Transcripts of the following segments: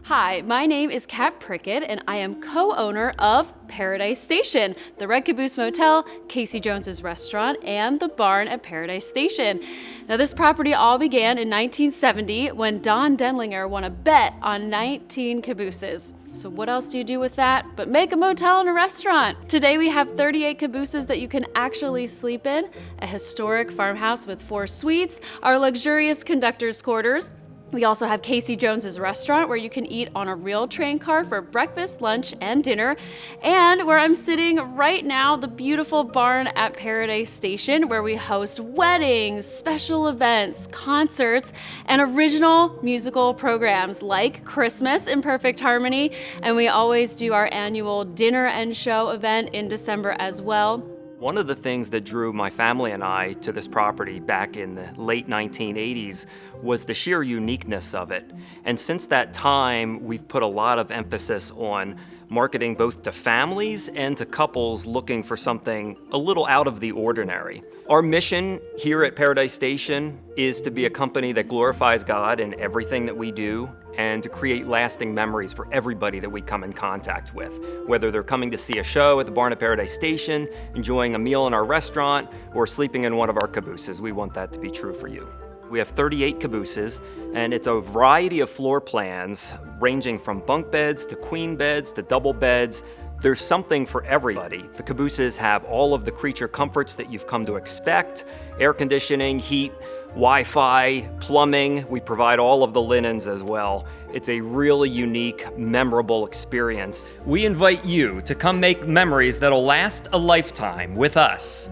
Hi, my name is Kat Prickett, and I am co-owner of Paradise Station, the Red Caboose Motel, Casey Jones's restaurant, and the barn at Paradise Station. Now, this property all began in 1970 when Don Denlinger won a bet on 19 cabooses. So what else do you do with that but make a motel and a restaurant? Today we have 38 cabooses that you can actually sleep in, a historic farmhouse with 4 suites, our luxurious conductor's quarters. We also have Casey Jones's restaurant where you can eat on a real train car for breakfast, lunch, and dinner. And where I'm sitting right now, the beautiful barn at Paradise Station where we host weddings, special events, concerts, and original musical programs like Christmas in Perfect Harmony. And we always do our annual dinner and show event in December as well. One of the things that drew my family and I to this property back in the late 1980s was the sheer uniqueness of it. And since that time, we've put a lot of emphasis on marketing both to families and to couples looking for something a little out of the ordinary. Our mission here at Paradise Station is to be a company that glorifies God in everything that we do and to create lasting memories for everybody that we come in contact with. Whether they're coming to see a show at the barn at Paradise Station, enjoying a meal in our restaurant, or sleeping in one of our cabooses, we want that to be true for you. We have 38 cabooses, and it's a variety of floor plans ranging from bunk beds to queen beds to double beds. There's something for everybody. The cabooses have all of the creature comforts that you've come to expect: air conditioning, heat, Wi-Fi, plumbing. We provide all of the linens as well. It's a really unique, memorable experience. We invite you to come make memories that'll last a lifetime with us.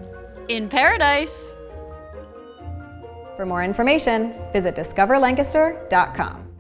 In Paradise. For more information, visit discoverlancaster.com.